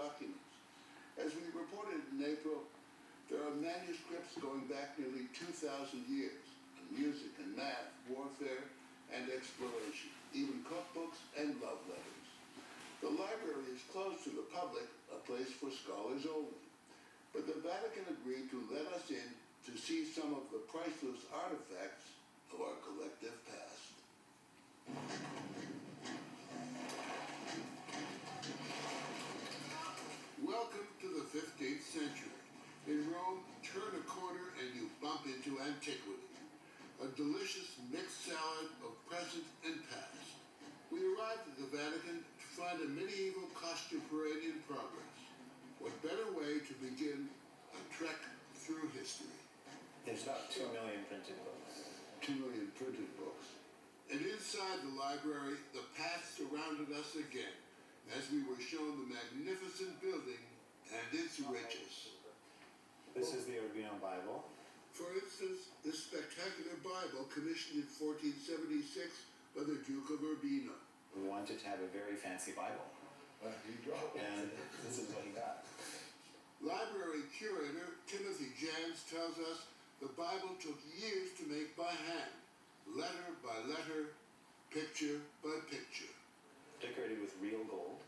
documents. As we reported in April, there are manuscripts going back nearly 2,000 years on music and math, warfare, and exploration, even cookbooks and love letters. The library is closed to the public, a place for scholars only. But the Vatican agreed to let us in to see some of the priceless artifacts of our collective past. Welcome to the 15th century. In Rome, turn a corner and you bump into antiquity. A delicious mixed salad of present and past. We arrived at the Vatican to find a medieval costume parade in progress. What better way to begin a trek through history? There's about 2 million printed books. 2 million printed books. And inside the library, the past surrounded us again, as we were shown the magnificent building and its riches. This is the Urbino Bible. For instance, this spectacular Bible commissioned in 1476 by the Duke of Urbino. We wanted to have a very fancy Bible. And this is what he got. Library curator Timothy Jans tells us the Bible took years to make by hand, letter by letter, picture by picture. Decorated with real gold.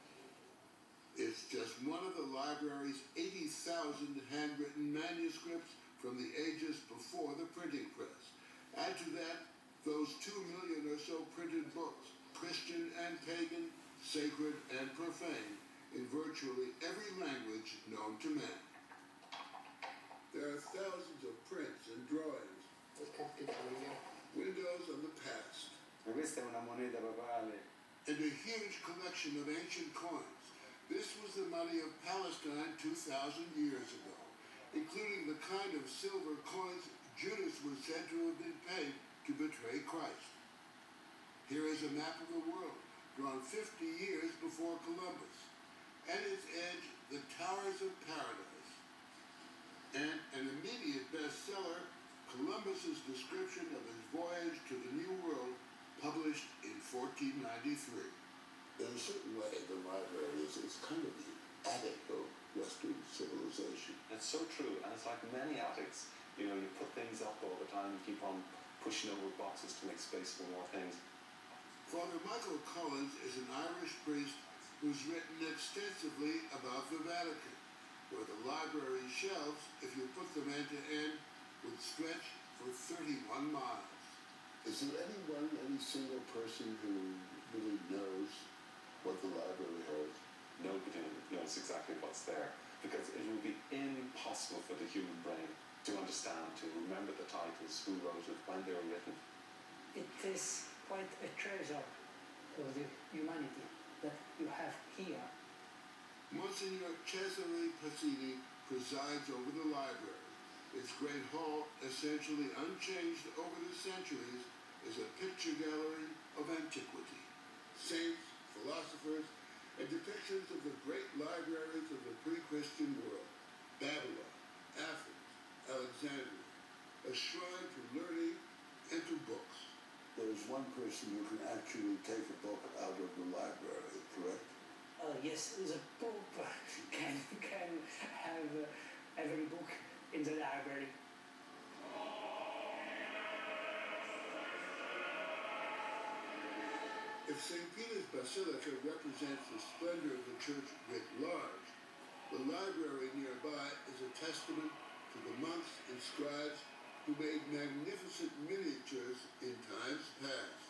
It's just one of the library's 80,000 handwritten manuscripts from the ages before the printing press. Add to that those 2 million or so printed books, Christian and pagan, sacred and profane, in virtually every language known to man. There are thousands of prints and drawings, windows of the past, Questa è una moneta papale. and a huge collection of ancient coins. This was the money of Palestine 2,000 years ago, including the kind of silver coins Judas was said to have been paid to betray Christ. Here is a map of the world, drawn 50 years before Columbus. At its edge, the Towers of Paradise. And an immediate bestseller, Columbus's description of his voyage to the New World, published in 1493. In a certain way, the library is kind of the attic of Western civilization. It's so true, and it's like many attics. You know, you put things up all the time, you keep on pushing over boxes to make space for more things. Father Michael Collins is an Irish priest who's written extensively about the Vatican, where the library shelves, if you put them end to end, would stretch for 31 miles. Is there any single person who really knows what the library holds? Nobody knows exactly what's there, because it would be impossible for the human brain to understand, to remember the titles, who wrote it, when they were written. It is quite a treasure of the humanity that you have here. Monsignor Cesare Passini presides over the library. Its great hall, essentially unchanged over the centuries, is a picture gallery of antiquity. Saints, philosophers, and depictions of the great libraries of the pre-Christian world. Babylon, Athens, Alexandria, a shrine to learning and to books. There's one person who can actually take a book out of the library, correct? Yes, the Pope can have every book in the library. If St. Peter's Basilica represents the splendor of the church writ large, the library nearby is a testament to the monks and scribes who made magnificent miniatures in times past.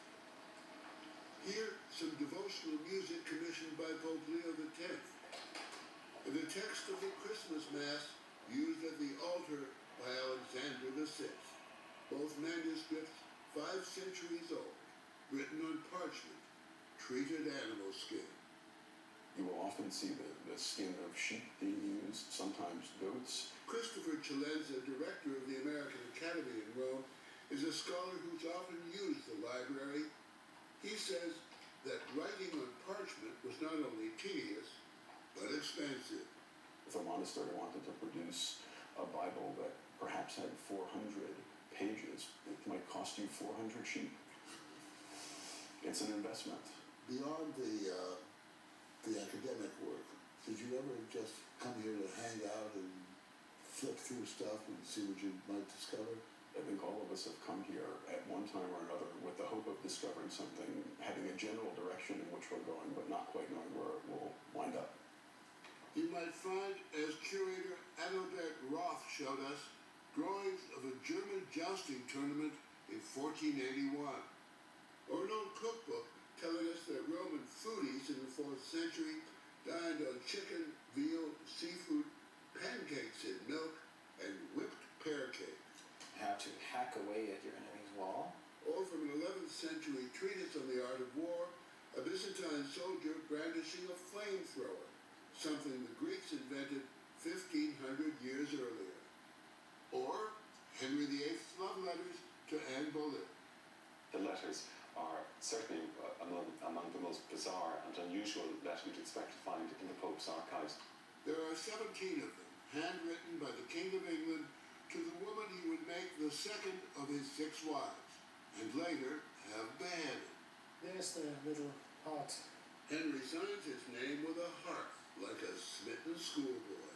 Here, some devotional music commissioned by Pope Leo X, and the text of the Christmas Mass used at the altar by Alexander VI, both manuscripts 5 centuries old, written on parchment, treated animal skin. You will often see the skin of sheep being used, sometimes goats. Christopher Chalenza, director of the American Academy in Rome, is a scholar who's often used the library. He says that writing on parchment was not only tedious, but expensive. If a monastery wanted to produce a Bible that perhaps had 400 pages, it might cost you 400 sheep. It's an investment. Beyond the academic work, did you you ever just come here to hang out and flip through stuff and see what you might discover? I think all of us have come here at one time or another with the hope of discovering something, having a general direction in which we're going, but not quite knowing where it will wind up. You might find, as curator Adalbert Roth showed us, drawings of a German jousting tournament in 1481, or an old cookbook telling us that Roman foodies in the 4th century dined on chicken, veal, seafood, pancakes in milk, and whipped pear cake. How to hack away at your enemy's wall. Or from an 11th century treatise on the art of war, a Byzantine soldier brandishing a flamethrower, something the Greeks invented 1,500 years earlier. Or Henry VIII's love letters to Anne Boleyn. The letters are certainly among the most bizarre and unusual letters you'd expect to find in the Pope's archives. There are 17 of them, handwritten by the King of England to the woman he would make the second of his 6 wives, and later have beheaded. There's the little heart. Henry signs his name with a heart, like a smitten schoolboy.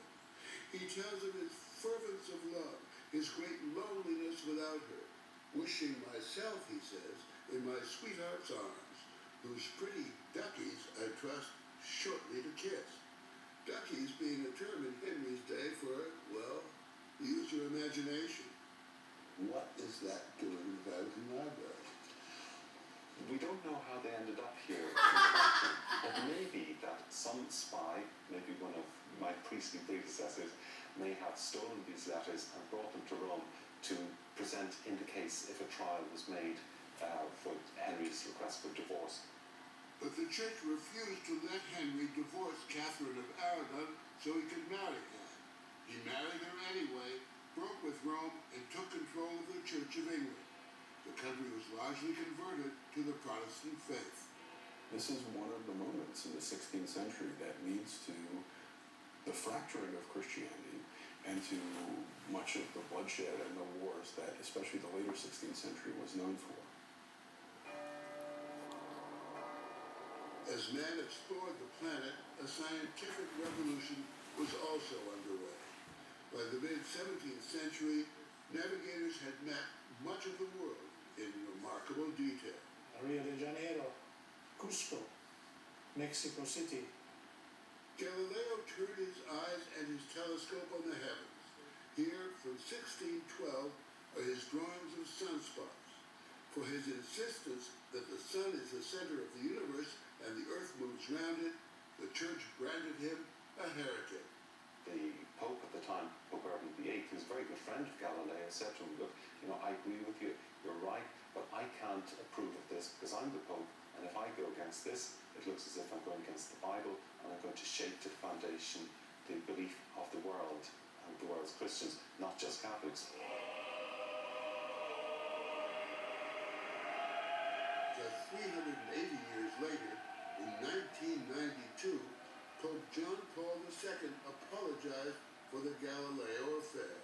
He tells of his fervence of love, his great loneliness without her, wishing myself, he says, in my sweetheart's arms, whose pretty duckies I trust shortly to kiss. Duckies being a term in Henry's day for, well, use your imagination. What is that doing in the Vatican Library? We don't know how they ended up here. But maybe that some spy, maybe one of my priestly predecessors, may have stolen these letters and brought them to Rome to present in the case if a trial was made for Henry's request for divorce. But the church refused to let Henry divorce Catherine of Aragon so he could marry Anne. He married her anyway, broke with Rome, and took control of the Church of England. The country was largely converted to the Protestant faith. This is one of the moments in the 16th century that leads to the fracturing of Christianity and to much of the bloodshed and the wars that especially the later 16th century was known for. As man explored the planet, a scientific revolution was also underway. By the mid-17th century, navigators had mapped much of the world in remarkable detail. Rio de Janeiro, Cusco, Mexico City. Galileo turned his eyes and his telescope on the heavens. Here, from 1612, are his drawings of sunspots. For his insistence that the sun is the center of the universe and the earth moves round it, the church branded him a heretic. The Pope at the time, Pope Urban VIII, who was a very good friend of Galileo, said to him, look, I agree with you, you're right, but I can't approve of this because I'm the Pope, and if I go against this, it looks as if I'm going against the Bible, and I'm going to shake to the foundation the belief of the world, and the world's Christians, not just Catholics. Just 380 years later, in 1992, Pope John Paul II apologized for the Galileo affair.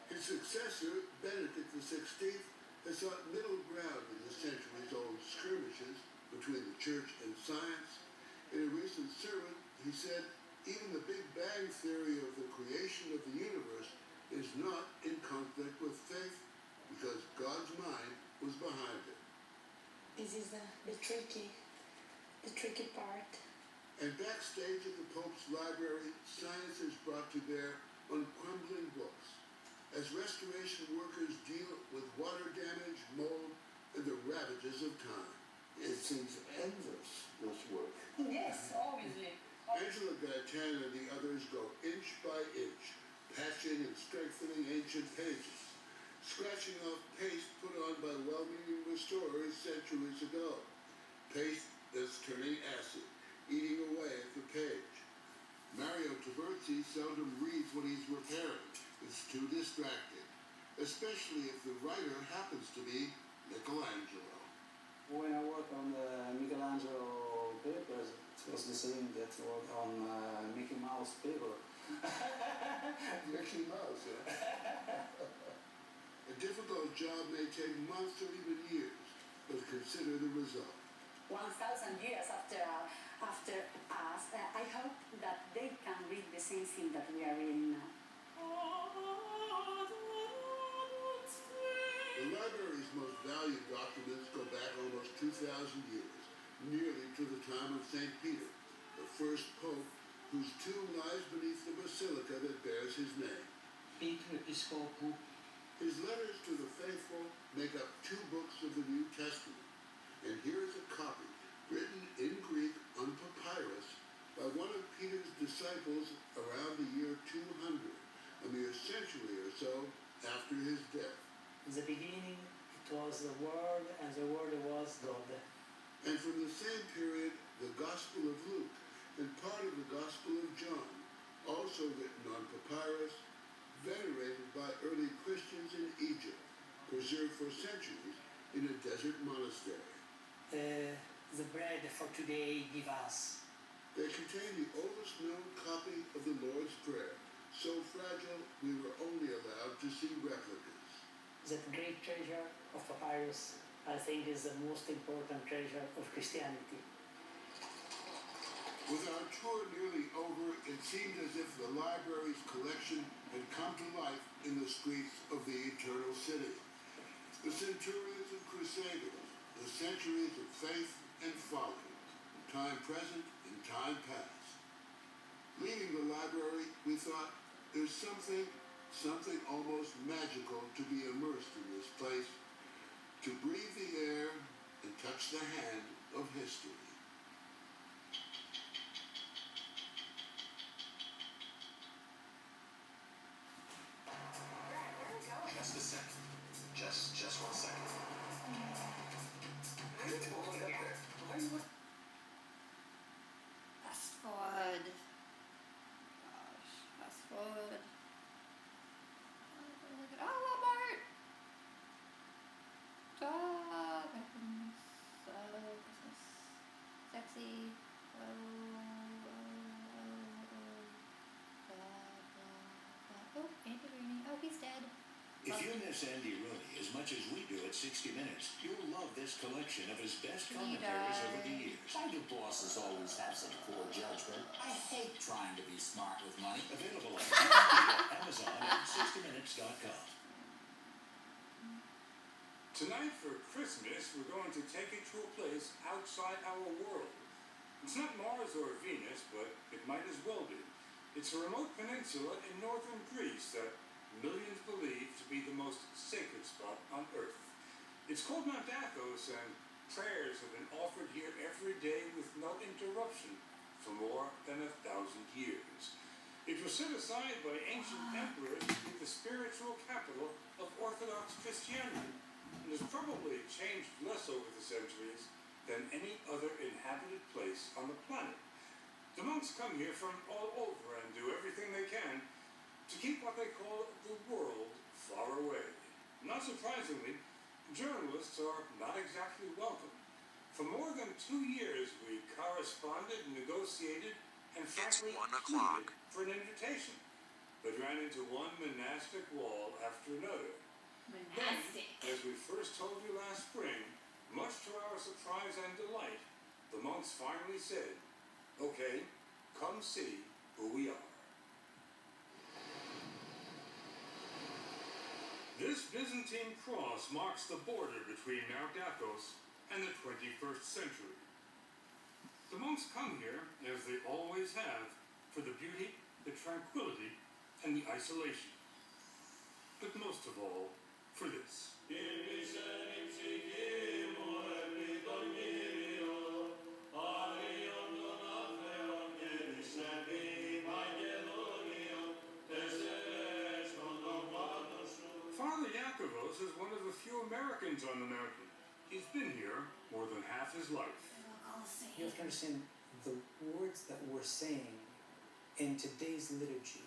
His successor, Benedict XVI, has sought middle ground in the centuries-old skirmishes between the church and science. In a recent sermon, he said, even the Big Bang theory of the creation of the universe is not in conflict with faith because God's mind was behind it. This is the tricky part. And backstage at the Pope's library, science is brought to bear on crumbling books as restoration workers deal with water damage, mold, and the ravages of time. It seems endless, this work. Yes, obviously. Angela Gaetan and the others go inch by inch, patching and strengthening ancient pages, scratching off paste put on by well-meaning restorers centuries ago, paste that's turning acid, eating away at the page. Mario Taberzi seldom reads what he's repairing. It's too distracting, especially if the writer happens to be Michelangelo. When I worked on the Michelangelo papers, it was the same that worked on Mickey Mouse paper. Mickey Mouse, yeah. A difficult job may take months or even years, but consider the result. 1,000 years after us, I hope that they can read the same thing that we are reading now. The library's most valued documents go back almost 2,000 years, nearly to the time of St. Peter, the first pope whose tomb lies beneath the basilica that bears his name. Pietro Episcopo. His letters to the faithful make up 2 books of the New Testament, and here is a copy, written in Greek on papyrus by one of Peter's disciples around the year 200, a mere century or so after his death. In the beginning, it was the Word, and the Word was God. And from the same period, the Gospel of Luke and part of the Gospel of John, also written on papyrus, venerated by early Christians in Egypt, preserved for centuries in a desert monastery. The bread for today give us. They contain the oldest known copy of the Lord's Prayer, so fragile we were only allowed to see replicas. That great treasure of papyrus, I think, is the most important treasure of Christianity. With our tour nearly over, it seemed as if the library's collection had come to life in the streets of the Eternal City. The centurions and crusaders, the centuries of faith and folly, time present and time past. Leaving the library, we thought, there's something almost magical to be immersed in this place, to breathe the air and touch the hand of history. Just a second. Just 1 second. Fast forward. Gosh, fast forward. Look at Walmart. Stop. Christmas. Sexy. Oh, Andy Rooney. Oh, he's dead. If you miss Andy Rooney as much as we do at 60 Minutes, you'll love this collection of his best commentaries over the years. Why do bosses always have such poor judgment? I hate trying to be smart with money. Available on DVD, Amazon, and 60minutes.com. Tonight for Christmas, we're going to take it to a place outside our world. It's not Mars or Venus, but it might as well be. It's a remote peninsula in northern Greece that millions believe to be the most sacred spot on Earth. It's called Mount Athos, and prayers have been offered here every day with no interruption for more than 1,000 years. It was set aside by ancient emperors to be the spiritual capital of Orthodox Christianity, and has probably changed less over the centuries than any other inhabited place on the planet. The monks come here from all over and do everything they can to keep what they call the world far away. Not surprisingly, journalists are not exactly welcome. For more than 2 years, we corresponded, negotiated, and frankly pleaded for an invitation, but ran into one monastic wall after another. Monastic. Then, as we first told you last spring, much to our surprise and delight, the monks finally said, "Okay, come see who we are." This Byzantine cross marks the border between Mount Athos and the 21st century. The monks come here, as they always have, for the beauty, the tranquility, and the isolation. But most of all, for this. Father Yakovos is one of the few Americans on the mountain. He's been here more than half his life. You have to understand, the words that we're saying in today's liturgy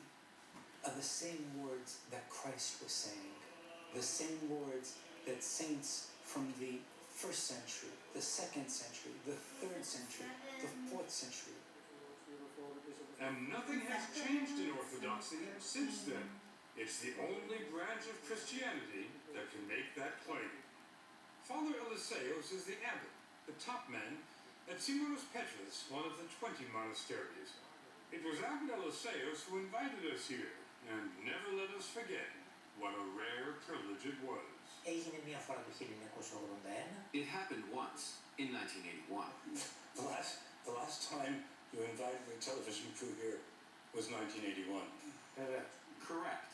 are the same words that Christ was saying, the same words that saints from the 1st century, the 2nd century, the 3rd century, the 4th century. And nothing has changed in Orthodoxy since then. It's the only branch of Christianity that can make that claim. Father Eliseos is the abbot, the top man at Simonos Petras, one of the 20 monasteries. It was Abdelaseos who invited us here and never let us forget what a rare privilege it was. Έγινε μία φορά το 1981. It happened once, in 1981. The last time you invited the television crew here was 1981. Correct.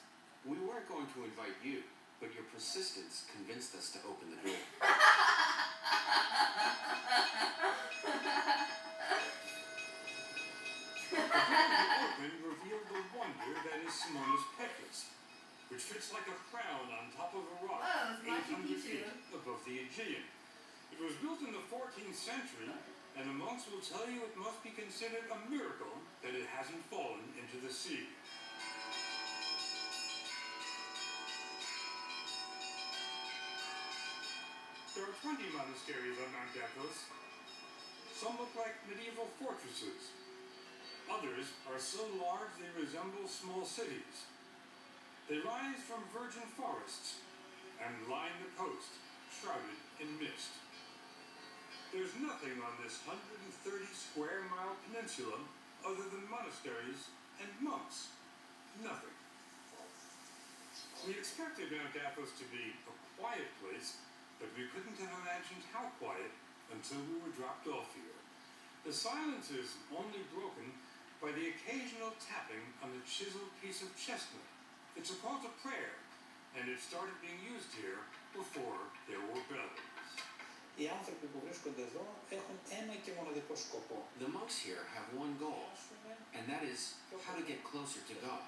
We weren't going to invite you, but your persistence convinced us to open the door. Open revealed the wonder that is Simonis Petrus, which fits like a crown on top of a rock, 800 feet above the Aegean. It was built in the 14th century, and the monks will tell you it must be considered a miracle that it hasn't fallen into the sea. There are 20 monasteries on Mount Athos. Some look like medieval fortresses. Others are so large they resemble small cities. They rise from virgin forests and line the coast, shrouded in mist. There's nothing on this 130 square mile peninsula other than monasteries and monks. Nothing. We expected Mount Athos to be a quiet place, but we couldn't have imagined how quiet until we were dropped off here. The silence is only broken by the occasional tapping on a chiseled piece of chestnut. It's a call to prayer, and it started being used here before there were bells. Οι άνθρωποι που βρίσκονται εδώ έχουν ένα και μοναδικό σκοπό. The monks here have one goal, and that is how to get closer to God.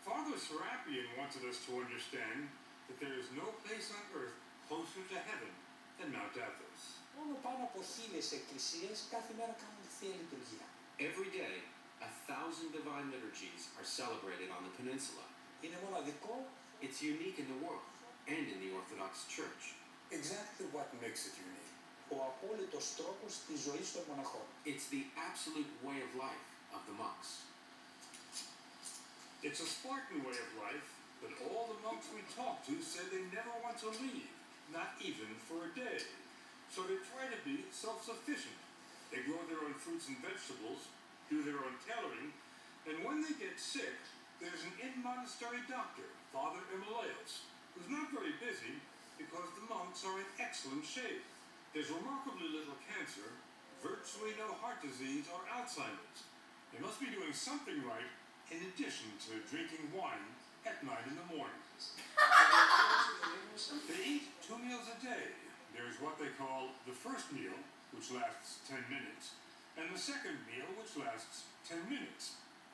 Father Serapion wanted us to understand that there is no place on earth closer to heaven than Mount Athos. Μόνο πάνω από 1000 εκκλησίες κάθε μέρα κάνουν θεία λειτουργία. Every day, 1,000 divine liturgies are celebrated on the peninsula. Είναι μοναδικό. It's unique in the world and in the Orthodox Church. Exactly what makes it unique. Ο απόλυτος τρόπος της ζωής των μοναχών. It's the absolute way of life of the monks. It's a Spartan way of life, but all the monks we talked to said they never want to leave, not even for a day. So they try to be self-sufficient. They grow their own fruits and vegetables, do their own tailoring, and when they get sick, there's an in-monastery doctor, Father Emilios, who's not very busy because the monks are in excellent shape. There's remarkably little cancer, virtually no heart disease or Alzheimer's. They must be doing something right in addition to drinking wine at 9 in the morning. They eat 2 meals a day. There's what they call the first meal, which lasts 10 minutes, and the second meal, which lasts 10 minutes.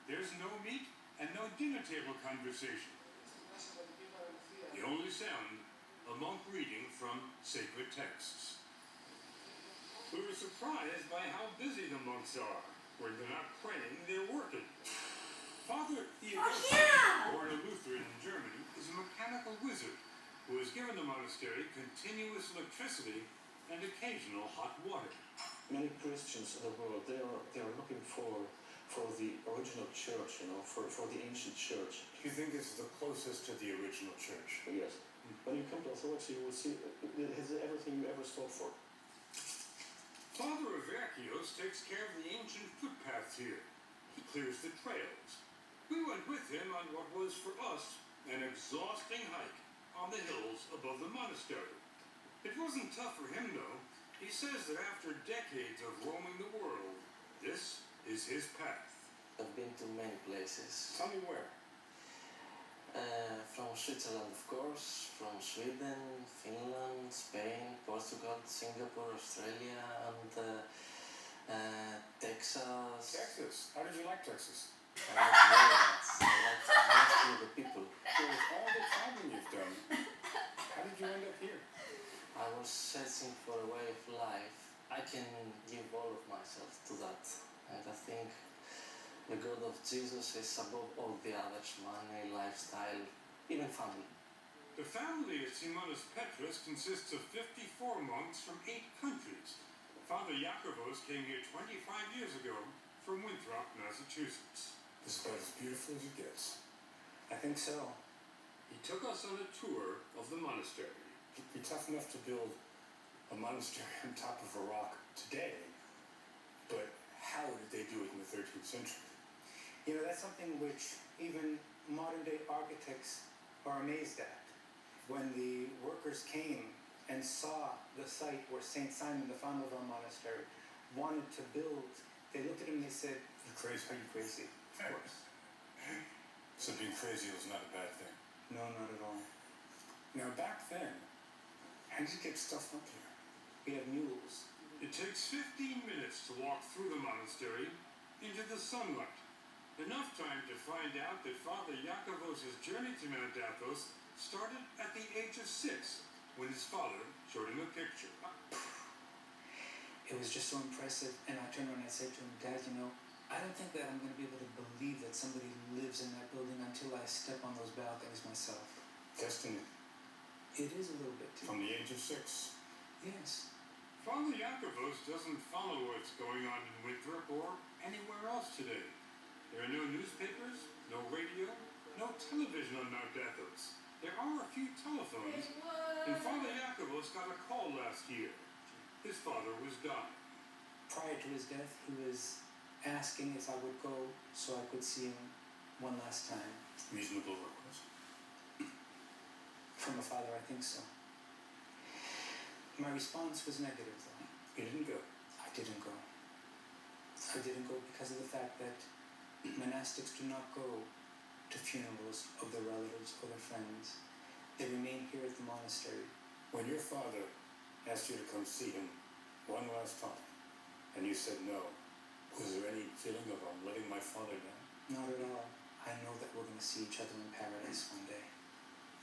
There's no meat and no dinner table conversation. The only sound, a monk reading from sacred texts. We were surprised by how busy the monks are. When they're not praying, they're working. Father Theodosius, born a Lutheran in Germany, is a mechanical wizard who has given the monastery continuous electricity and occasional hot water. Many Christians in the world, they are looking for the original church, for the ancient church. Do you think this is the closest to the original church? Yes. When you come to Orthodoxy, you will see it has everything you ever sought for. Father Averkios takes care of the ancient footpaths here. He clears the trails. We went with him on what was for us an exhausting hike on the hills above the monastery. It wasn't tough for him though. He says that after decades of roaming the world, this is his path. I've been to many places. Tell me where. From Switzerland, of course, from Sweden, Finland, Spain, Portugal, Singapore, Australia, and Texas. Texas? How did you like Texas? I like mostly the people. So with all the traveling you've done, how did you end up here? I was searching for a way of life. I can give all of myself to that. And I think the God of Jesus is above all the others, money, lifestyle, even family. The family of Simonis Petrus consists of 54 monks from 8 countries. Father Yakovos came here 25 years ago from Winthrop, Massachusetts. This is about as beautiful as it gets. I think so. He took us on a tour of the monastery. It'd be tough enough to build a monastery on top of a rock today, but how did they do it in the 13th century? You know, that's something which even modern day architects are amazed at. When the workers came and saw the site where St. Simon, the founder of our monastery, wanted to build, they looked at him and they said, "You're crazy." "Are you crazy?" Of course. So being crazy was not a bad thing. No, not at all. Now back then, how did you get stuff up here? We have mules. It takes 15 minutes to walk through the monastery into the sunlight. Enough time to find out that Father Iakovos' journey to Mount Athos started at the age of 6, when his father showed him a picture. It was just so impressive, and I turned around and I said to him, "Dad, you know, I don't think that I'm going to be able to believe that somebody lives in that building until I step on those balconies myself." Destiny. It is a little bit too. From the age of 6. Yes. Father Iakovos doesn't follow what's going on in Winthrop or anywhere else today. There are no newspapers, no radio, no television on Mount Athos. There are a few telephones, and Father Iakovos got a call last year. His father was dying. Prior to his death, he was asking if I would go so I could see him one last time. Reasonable request. From a father, I think so. My response was negative, though. You didn't go? I didn't go. I didn't go because of the fact that monastics do not go to funerals of their relatives or their friends. They remain here at the monastery. When your father asked you to come see him one last time, and you said no, was there any feeling of I'm letting my father down? Not at all. I know that we're going to see each other in paradise one day.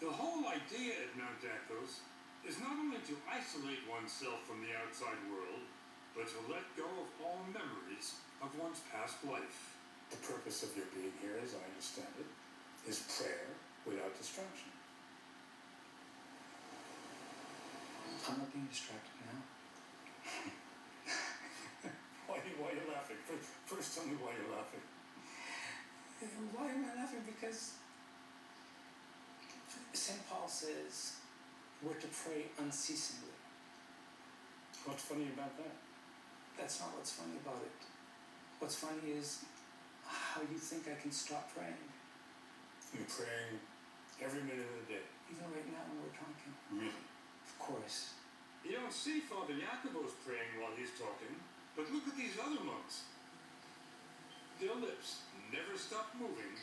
The whole idea at Mount Athos is not only to isolate oneself from the outside world, but to let go of all memories of one's past life. The purpose of your being here, as I understand it, is prayer without distraction. I'm not being distracted now. Why are you laughing? First tell me why you're laughing. Why am I laughing? Because St. Paul says we're to pray unceasingly. What's funny about that? That's not what's funny about it. What's funny is how you think I can stop praying. You're praying every minute of the day. Even right now when we're talking. Really? Of course. You don't see Father Iakovos praying while he's talking, but look at these other monks. Their lips never stop moving,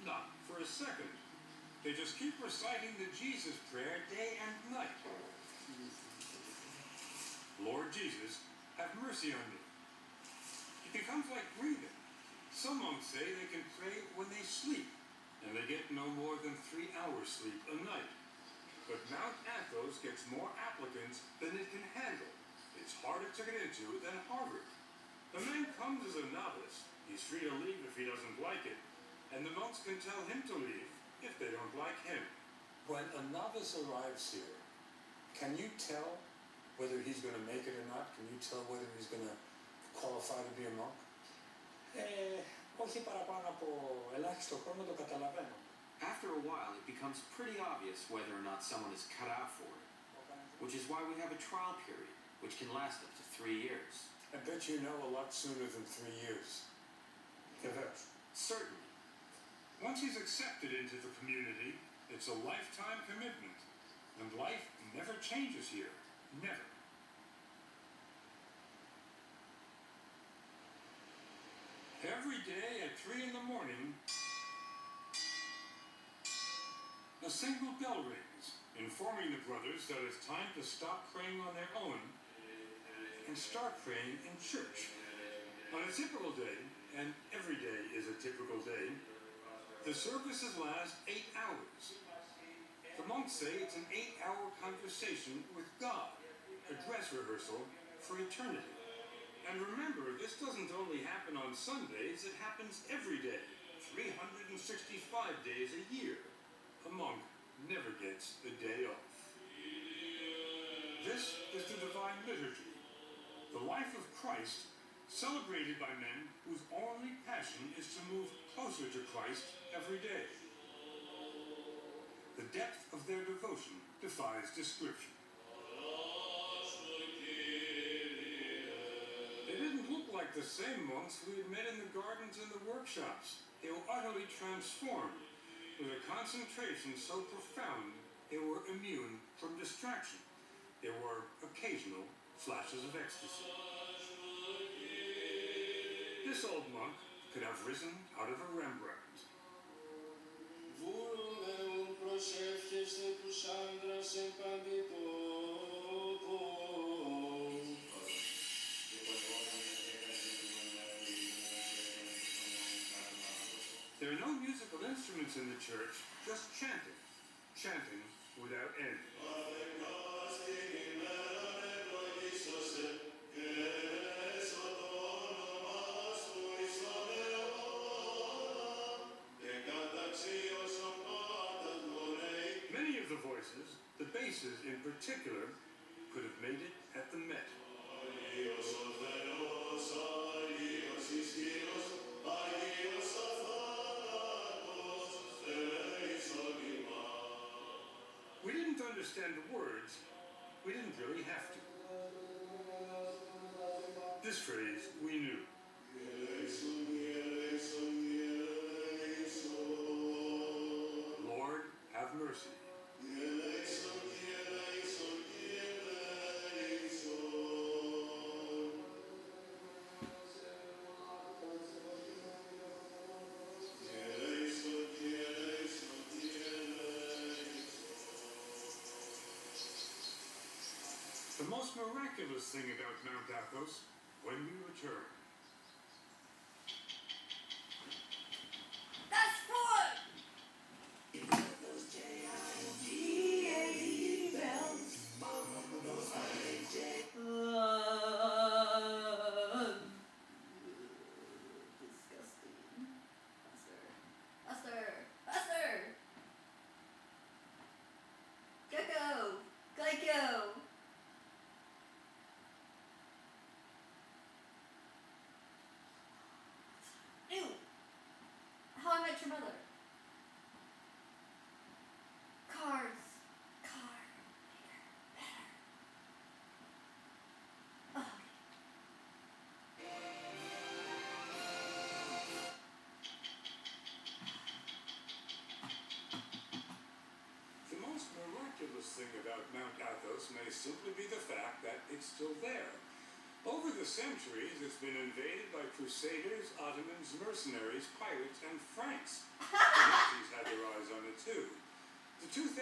not for a second. They just keep reciting the Jesus prayer day and night. Lord Jesus, have mercy on me. It becomes like breathing. Some monks say they can pray when they sleep, and they get no more than 3 hours sleep a night. But Mount Athos gets more applicants than it can handle. It's harder to get into than Harvard. The man comes as a novice. He's free to leave if he doesn't like it, and the monks can tell him to leave if they don't like him. When a novice arrives here, can you tell whether he's going to make it or not? Can you tell whether he's going to qualify to be a monk? Όχι παραπάνω από ελάχιστο χρόνο το καταλαβαίνω. After a while, it becomes pretty obvious whether or not someone is cut out for it, which is why we have a trial period, which can last up to 3 years. I bet you know a lot sooner than 3 years. Certainly. Once he's accepted into the community, it's a lifetime commitment. And life never changes here. Never. Every day at 3 in the morning, a single bell rings, informing the brothers that it's time to stop praying on their own and start praying in church. On a typical day, and every day is a typical day, the services last 8 hours. The monks say it's an 8-hour conversation with God, a dress rehearsal for eternity. And remember, this doesn't only happen on Sundays, it happens every day, 365 days a year. A monk never gets a day off. This is the Divine Liturgy, the life of Christ, celebrated by men whose only passion is to move closer to Christ every day. The depth of their devotion defies description. They didn't look like the same monks we had met in the gardens and the workshops. They were utterly transformed, with a concentration so profound they were immune from distraction. There were occasional flashes of ecstasy. This old monk could have risen out of a Rembrandt. There are no musical instruments in the church, just chanting. Chanting without end. Many of the voices, the basses in particular, could have made it at the Met. We didn't understand the words. We didn't really have to. This phrase we knew. Lord, have mercy. The most miraculous thing about Mount Athos, when we return. That's four! Disgusting. Faster. Faster! Gecko! Geico! Ew! How I Met Your Mother. Cars. Car. Bigger. Better. Oh. The most miraculous thing about Mount Athos may simply be the fact that it's still there. Over the centuries, it's been invaded by crusaders, Ottomans, mercenaries, pirates, and Franks. The Nazis had their eyes on it too. The 2,000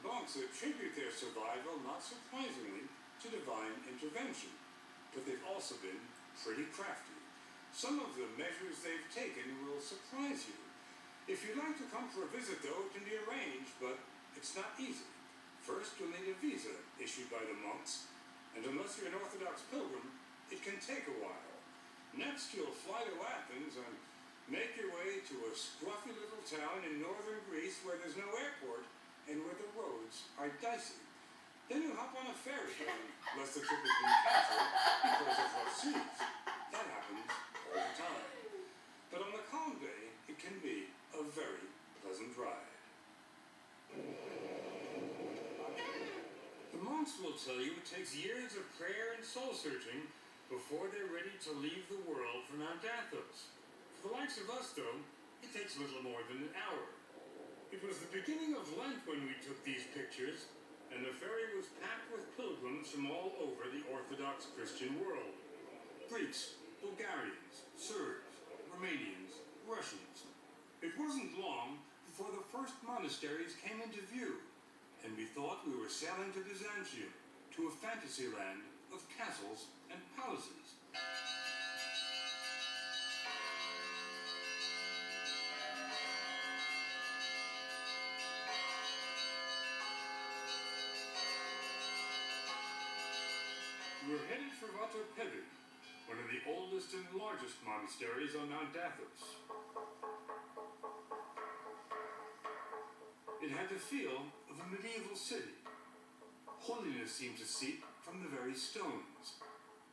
monks attribute their survival, not surprisingly, to divine intervention. But they've also been pretty crafty. Some of the measures they've taken will surprise you. If you'd like to come for a visit, though, it can be arranged, but it's not easy. First, you'll need a visa issued by the monks, and unless you're an Orthodox pilgrim, it can take a while. Next, you'll fly to Athens and make your way to a scruffy little town in northern Greece where there's no airport and where the roads are dicey. Then you hop on a ferry, unless the trip has been canceled because of rough seas. That happens all the time. But on a calm day, it can be a very pleasant ride. The monks will tell you it takes years of prayer and soul searching before they're ready to leave the world for Mount Athos. For the likes of us, though, it takes little more than an hour. It was the beginning of Lent when we took these pictures, and the ferry was packed with pilgrims from all over the Orthodox Christian world. Greeks, Bulgarians, Serbs, Romanians, Russians. It wasn't long before the first monasteries came into view, and we thought we were sailing to Byzantium, to a fantasy land of castles and palaces. We were headed for Vatopedi, one of the oldest and largest monasteries on Mount Athos. It had the feel of a medieval city. Holiness seemed to seep from the very stones,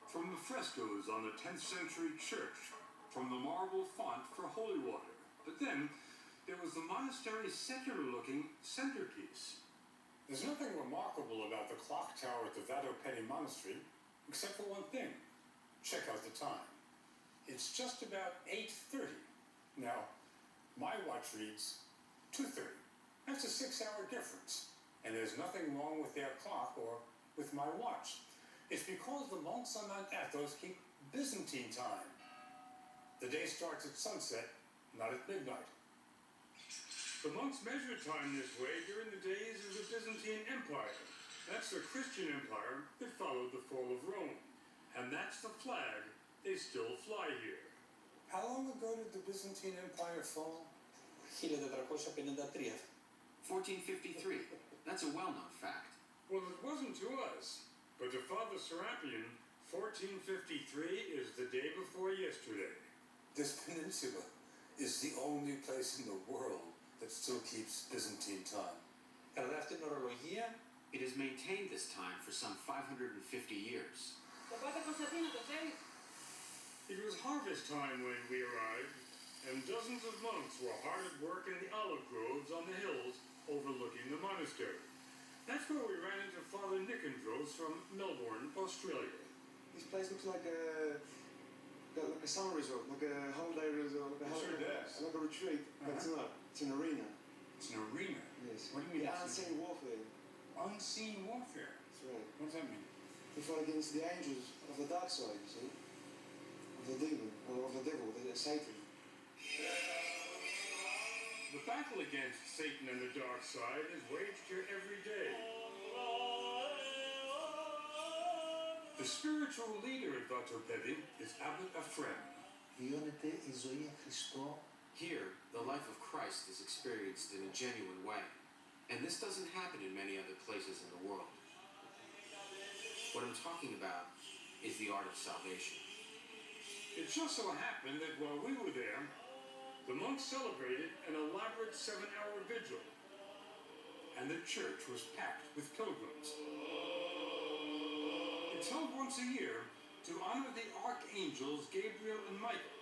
from the frescoes on the 10th century church, from the marble font for holy water. But then, there was the monastery's secular-looking centerpiece. There's nothing remarkable about the clock tower at the Vatopedi Monastery, except for one thing. check out the time. It's just about 8:30. Now, my watch reads 2:30. That's a 6-hour difference. And there's nothing wrong with their clock or with my watch. It's because the monks on Mount Athos keep Byzantine time. The day starts at sunset, not at midnight. The monks measured time this way during the days of the Byzantine Empire. That's the Christian empire that followed the fall of Rome. And that's the flag they still fly here. How long ago did the Byzantine Empire fall? 1453. 1453. That's a well-known fact. Well, it wasn't to us, but to Father Serapion, 1453 is the day before yesterday. This peninsula is the only place in the world that still keeps Byzantine time. Γράφει την ορολογία. It has maintained this time for some 550 years. It was harvest time when we arrived, and dozens of monks were hard at work in the olive groves on the hills overlooking the monastery. That's where we ran into Father Nicandros from Melbourne, Australia. This place looks like a summer resort, like a holiday resort, like a retreat, but it's not. It's an arena. It's an arena? Yes. What do you mean? Unseen warfare. Unseen warfare? That's right. What does that mean? We fight against the angels of the dark side, you see? Of the demon, or of the devil, Satan. The battle against Satan and the dark side is waged here every day. The spiritual leader at Vatopedi is Abbot Ephraim. Βιώνεται η ζωή εν Χριστώ. Here, the life of Christ is experienced in a genuine way. And this doesn't happen in many other places in the world. What I'm talking about is the art of salvation. It just so happened that while we were there, the monks celebrated an elaborate 7-hour vigil, and the church was packed with pilgrims. It's held once a year to honor the archangels Gabriel and Michael.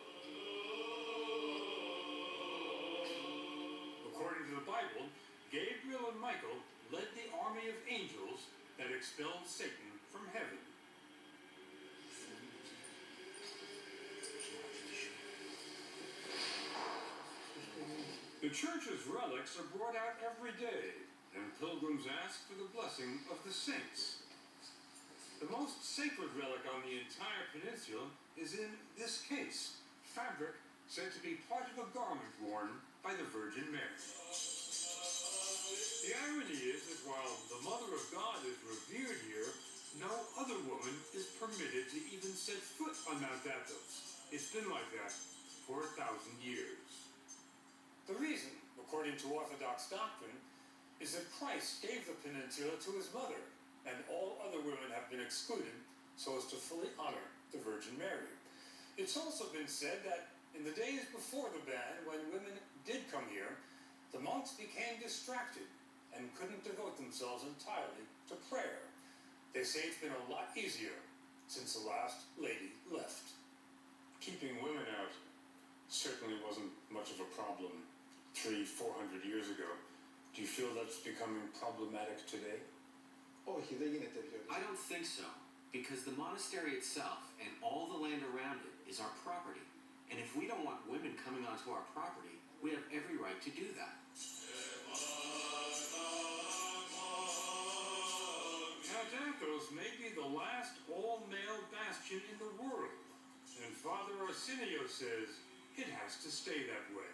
According to the Bible, Gabriel and Michael led the army of angels that expelled Satan from heaven. The church's relics are brought out every day, and pilgrims ask for the blessing of the saints. The most sacred relic on the entire peninsula is in this case, fabric said to be part of a garment worn by the Virgin Mary. The irony is that while the Mother of God is revered here, no other woman is permitted to even set foot on Mount Athos. It's been like that for 1,000 years. The reason, according to Orthodox doctrine, is that Christ gave the peninsula to his mother, and all other women have been excluded so as to fully honor the Virgin Mary. It's also been said that in the days before the ban, when women did come here, the monks became distracted and couldn't devote themselves entirely to prayer. They say it's been a lot easier since the last lady left. Keeping women out certainly wasn't much of a problem 300-400 years ago. Do you feel that's becoming problematic today? I don't think so, because the monastery itself and all the land around it is our property. And if we don't want women coming onto our property, we have every right to do that. Mount Athos may be the last all-male bastion in the world, and Father Arsenio says it has to stay that way.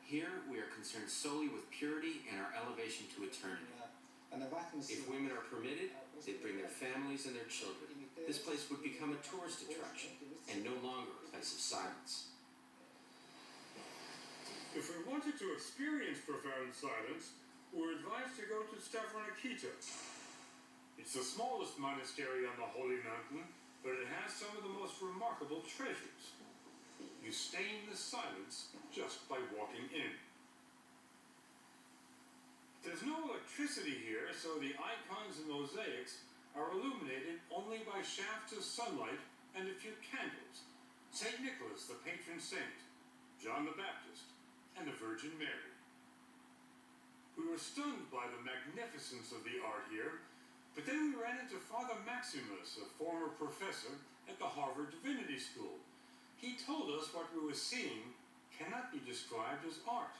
Here we are concerned solely with purity and our elevation to eternity. If women are permitted, they'd bring their families and their children. This place would become a tourist attraction and no longer a place of silence. If we wanted to experience profound silence, we're advised to go to Stavronikita. It's the smallest monastery on the Holy Mountain, but it has some of the most remarkable treasures. You stain the silence just by walking in. There's no electricity here, so the icons and mosaics are illuminated only by shafts of sunlight and a few candles. St. Nicholas, the patron saint, John the Baptist, and the Virgin Mary. We were stunned by the magnificence of the art here, But then we ran into Father Maximus, a former professor at the Harvard Divinity School. He told us what we were seeing cannot be described as art.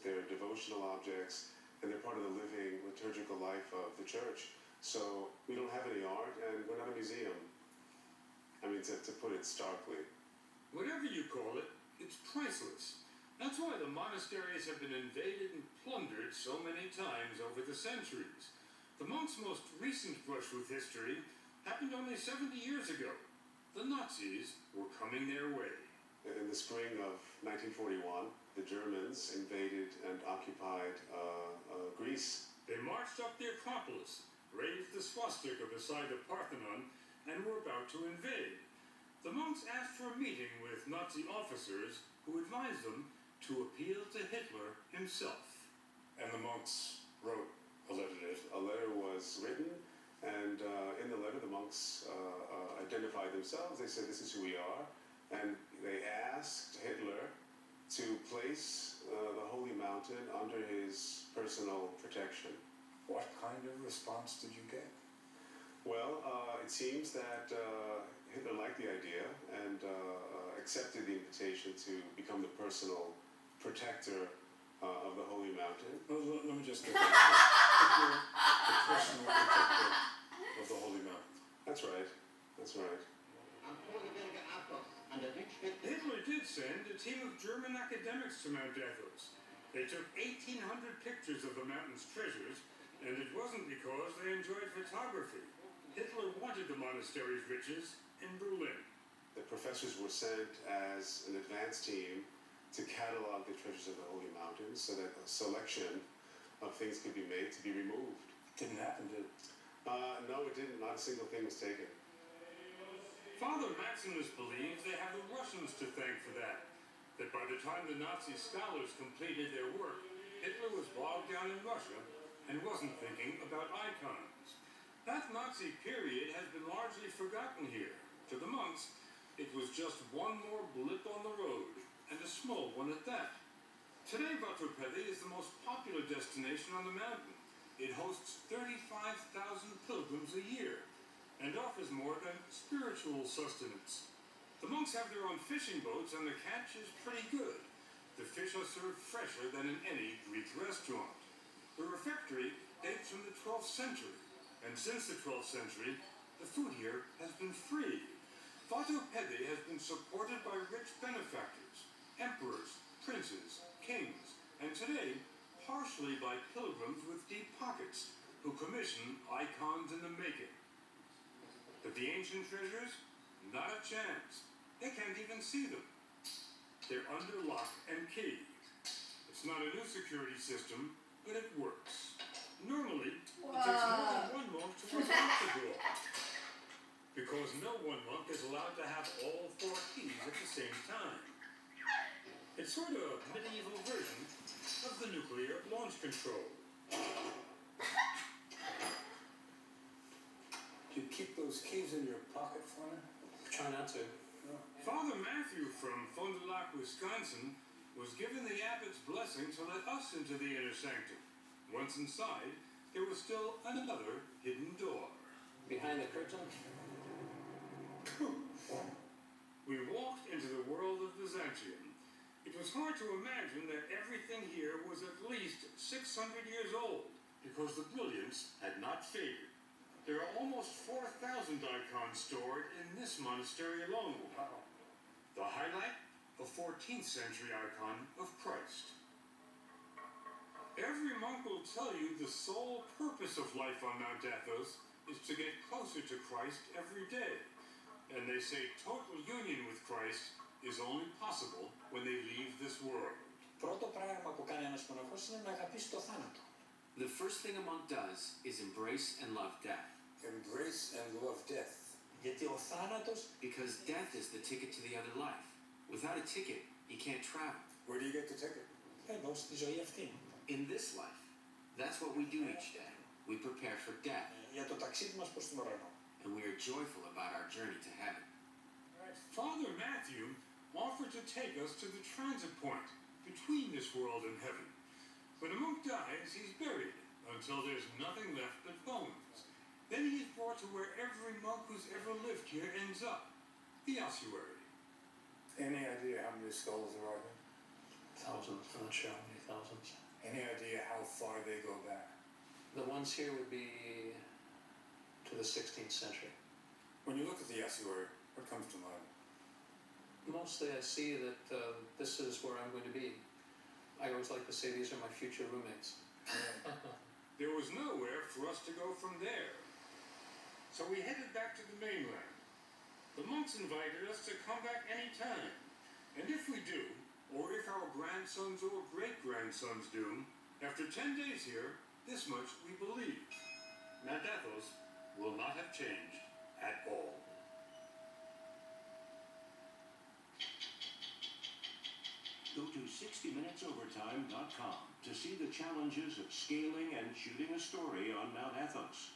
They're devotional objects, and they're part of the living liturgical life of the church. So we don't have any art, and we're not a museum. I mean, to put it starkly. Whatever you call it, it's priceless. That's why the monasteries have been invaded and plundered so many times over the centuries. The monks' most recent brush with history happened only 70 years ago. The Nazis were coming their way. In the spring of 1941, the Germans invaded and occupied Greece. They marched up the Acropolis, raised the swastika beside the Parthenon, and were about to invade. The monks asked for a meeting with Nazi officers who advised them to appeal to Hitler himself. And the monks wrote a letter to Hitler. A letter was written, and in the letter the monks identified themselves. They said, this is who we are. And they asked Hitler to place the Holy Mountain under his personal protection. What kind of response did you get? Well, it seems that Hitler liked the idea and accepted the invitation to become the personal protector of the Holy Mountain. Well, let me just get that. Hitler, the personal protector of the Holy Mountain. That's right. That's right. Hitler did send a team of German academics to Mount Athos. They took 1,800 pictures of the mountain's treasures, and it wasn't because they enjoyed photography. Hitler wanted the monastery's riches in Berlin. The professors were sent as an advance team to catalog the treasures of the Holy Mountain so that a selection of things could be made to be removed. Didn't happen, did it? No, it didn't. Not a single thing was taken. Father Maximus believes they have the Russians to thank for that. That by the time the Nazi scholars completed their work, Hitler was bogged down in Russia and wasn't thinking about icons. That Nazi period has been largely forgotten here. To the monks, it was just one more blip on the road, and a small one at that. Today, Vatopedi is the most popular destination on the mountain. It hosts 35,000 pilgrims a year and offers more than spiritual sustenance. The monks have their own fishing boats, and the catch is pretty good. The fish are served fresher than in any Greek restaurant. The refectory dates from the 12th century, and since the 12th century, the food here has been free. Vatopedi has been supported by rich benefactors, emperors, princes, kings, and today, partially by pilgrims with deep pockets who commission icons in the making. But the ancient treasures? Not a chance. They can't even see them. They're under lock and key. It's not a new security system, but it works. Normally, it takes more than one monk to unlock the door. Because no one monk is allowed to have all 4 keys at the same time. It's sort of a medieval version of the nuclear launch control. Do you keep those keys in your pocket for me? Try not to. No. Father Matthew from Fond du Lac, Wisconsin, was given the abbot's blessing to let us into the inner sanctum. Once inside, there was still another hidden door. Behind the curtain? We walked into the world of Byzantium. It was hard to imagine that everything here was at least 600 years old, because the brilliance had not faded. There are almost 4,000 icons stored in this monastery alone. The highlight? A 14th century icon of Christ. Every monk will tell you the sole purpose of life on Mount Athos is to get closer to Christ every day. And they say total union with Christ is only possible when they leave this world. Πρώτο πράγμα που κάνει ένας μοναχός είναι να αγαπήσει το θάνατο. The first thing a monk does is embrace and love death. Embrace and love death. Γιατί ο θάνατος... Because death is the ticket to the other life. Without a ticket, you can't travel. Where do you get the ticket? Εδώ, στη ζωή αυτή. In this life, that's what we do each day. We prepare for death. Για το ταξίδι μας προς τον ουρανό. And we are joyful about our journey to heaven. Father Matthew offered to take us to the transit point between this world and heaven. When a monk dies, he's buried until there's nothing left but bones. Then he is brought to where every monk who's ever lived here ends up, the ossuary. Any idea how many skulls there are here? Thousands, I'm not sure how many thousands. Any idea how far they go back? The ones here would be to the 16th century. When you look at the ossuary, what comes to mind? Mostly I see that this is where I'm going to be. I always like to say these are my future roommates. There was nowhere for us to go from there. So we headed back to the mainland. The monks invited us to come back any time. And if we do, or if our grandsons or great-grandsons do, after 10 days here, this much we believe. Mount Athos will not have changed at all. Go to 60minutesovertime.com to see the challenges of scaling and shooting a story on Mount Athos.